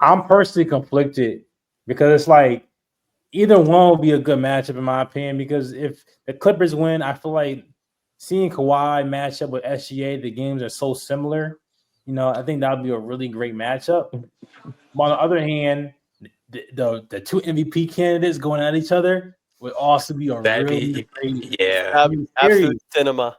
I'm personally conflicted because it's like either one will be a good matchup in my opinion. Because if the Clippers win, I feel like seeing Kawhi match up with SGA, the games are so similar. I think that would be a really great matchup. But on the other hand, the two MVP candidates going at each other would also be a That'd really be great. yeah. I mean, Absolute serious, cinema.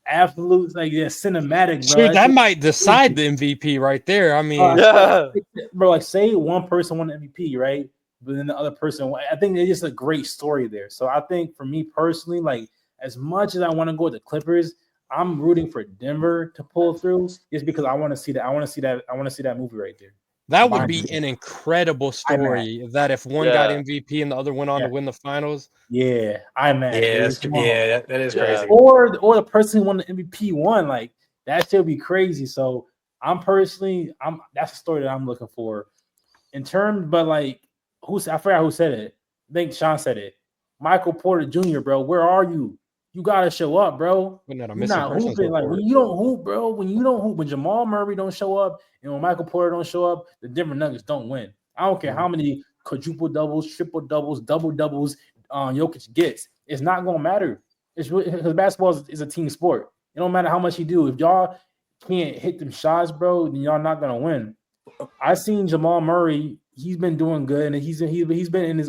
absolute, like yeah, cinematic, bro. Shoot, That that shit might decide crazy. the MVP right there. I mean, Yeah. Bro, like say one person won the MVP, right? But then the other person won. I think it's just a great story there. So I think for me personally, like as much as I want to go with the Clippers, I'm rooting for Denver to pull through just because I want to see that. I want to see that. I want to see that movie right there. that would Behind be me. an incredible IMAX. story. That if one got Yeah. MVP and the other went on Yeah, to win the finals. yeah, IMAX, Yeah, baby. Come on. that is Yeah. crazy. Or the person who won the MVP won. Like that should be crazy. So I'm that's a story that I'm looking for. In terms, but like I forgot who said it. I think Sean said it. Michael Porter Jr., bro, where are you? You gotta show up, bro. Wasn't that a You're missing not persons hooping. Like when report? you don't hoop, bro. When you don't hoop, when Jamal Murray don't show up and when Michael Porter don't show up, the Denver Nuggets don't win. I don't care how many quadruple doubles, triple doubles, double doubles Jokic gets. It's not gonna matter. It's really because basketball is a team sport. It don't matter how much you do. If y'all can't hit them shots, bro, then y'all not gonna win. I seen Jamal Murray. He's been doing good, and he's been in his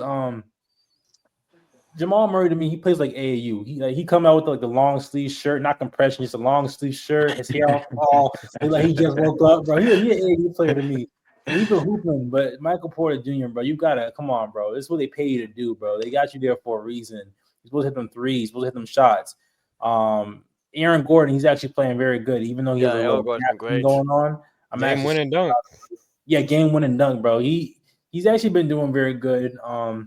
Jamal Murray to me. He plays like AAU. He come out with like the long sleeve shirt, not compression, just a long sleeve shirt. His hair all like he just woke up, bro. He an AAU player to me. And he's been hooping, but Michael Porter Jr., bro, you gotta come on, bro. This is what they pay you to do, bro. They got you there for a reason. You're supposed to hit them threes, you're supposed to hit them shots. Aaron Gordon, he's actually playing very good, even though he has a Aaron little Gordon's been gap thing great. going on. I'm Game actually winning dunk. yeah, game winning dunk, bro. He's actually been doing very good.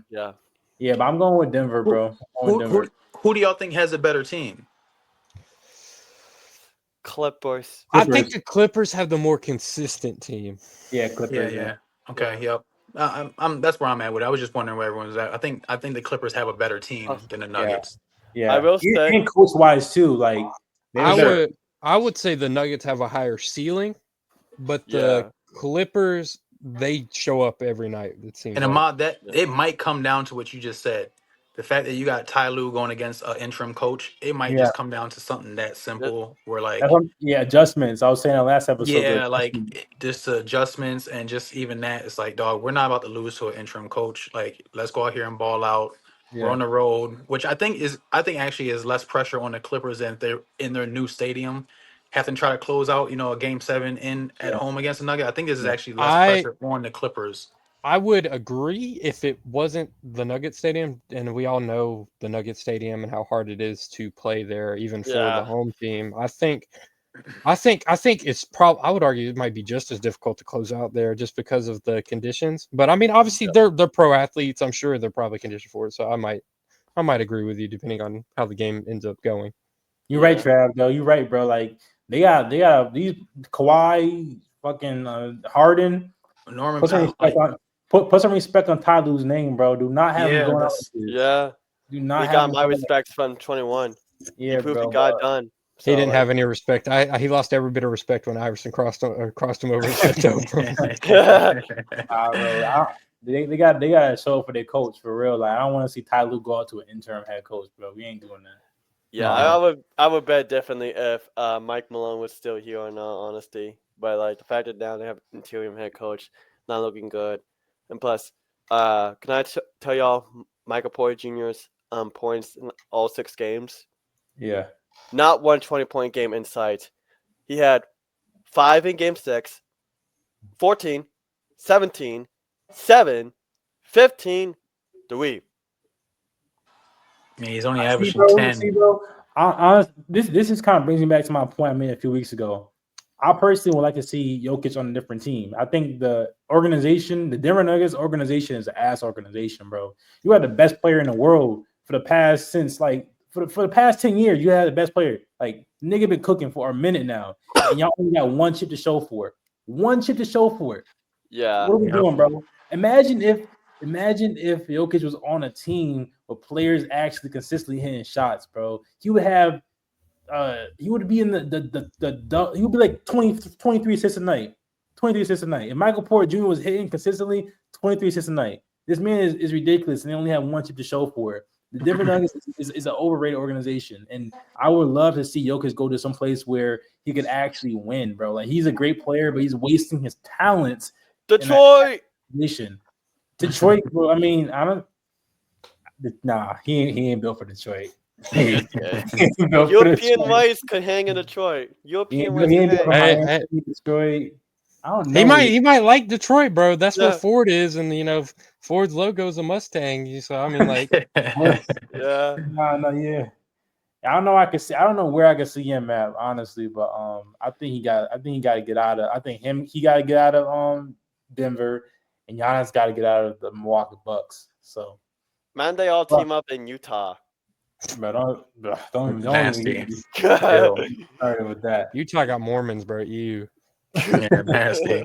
Yeah. Yeah, but I'm going with Denver, bro. I'm going Who with Denver. who do y'all think has a better team? Clippers. I think the Clippers have the more consistent team. Yeah, Clippers. Yeah. Okay. Yep. I'm that's where I'm at with it. I was just wondering where everyone's at. I think the Clippers have a better team than the Nuggets. Yeah. I will say- and coach wise too. Like I would say the Nuggets have a higher ceiling, but the Clippers, they show up every night. It seems. And like. Ahmad, that it might come down to what you just said. The fact that you got Ty Lue going against an interim coach, it might Yeah. just come down to something that simple. Where like, adjustments. I was saying that last episode. yeah, like just the adjustments and just even that. It's like, dog, we're not about to lose to an interim coach. Like, let's go out here and ball out. We're on the road, which I think actually is less pressure on the Clippers than if they're in their new stadium, have to try to close out, a game 7 in at home against the Nugget. I think this is actually less pressure on the Clippers. I would agree if it wasn't the Nugget Stadium, and we all know the Nugget Stadium and how hard it is to play there, even for the home team. I think it's probably. I would argue it might be just as difficult to close out there, just because of the conditions. But I mean, obviously they're pro athletes. I'm sure they're probably conditioned for it. So I might agree with you depending on how the game ends up going. You're right, Trav. Though you're right, bro. Like they got these Kawhi, fucking Harden. Norman put some respect on Ty Lue's name, bro. Do not have him going out. Yeah. Do not he have got him my respect from 21. Yeah, he proved bro. It got done. So, he didn't have any respect. He lost every bit of respect when Iverson crossed him over and stepped over. They got to show up for their coach for real. Like I don't want to see Ty Lue go out to an interim head coach, bro. We ain't doing that. Yeah, I would bet differently if Mike Malone was still here in all honesty. But like the fact that now they have an interim head coach not looking good, and plus, can I tell y'all Michael Porter Jr.'s points in all 6 games? Yeah. Not one 20-point game in sight. He had 5 in game 6, 14, 17, 7, 15, 3. I mean, he's only averaging 10. This is kind of brings me back to my point I made a few weeks ago. I personally would like to see Jokic on a different team. I think the organization, the Denver Nuggets organization, is an ass organization, bro. You had the best player in the world for the past for the past 10 years. You had the best player. Like nigga been cooking for a minute now, and y'all only got one chip to show for it. One chip to show for it. Yeah. What are we doing, bro? Imagine if Jokic was on a team with players actually consistently hitting shots, bro. He would have he would be in he would be like 23 assists a night. 23 assists a night. If Michael Porter Jr. was hitting consistently, 23 assists a night. This man is ridiculous, and they only have one chip to show for it. The Denver Nuggets is an overrated organization, and I would love to see Jokic go to some place where he could actually win, bro. Like, he's a great player, but he's wasting his talents. Detroit. Detroit, bro. I mean, I don't. Nah, he ain't built for Detroit. European whites could hang in Detroit. European whites could hang. Detroit. I don't know. He might like Detroit, bro. That's where Ford is, and Ford's logo is a Mustang. So I mean, like, yeah. Yeah. I don't know. I don't know where I could see him at, honestly, but I think he got to get out of. He got to get out of Denver, and Giannis got to get out of the Milwaukee Bucks. So, man, they all team up in Utah. But don't Nasty. even started with that. Utah got Mormons, bro. Yeah, nasty.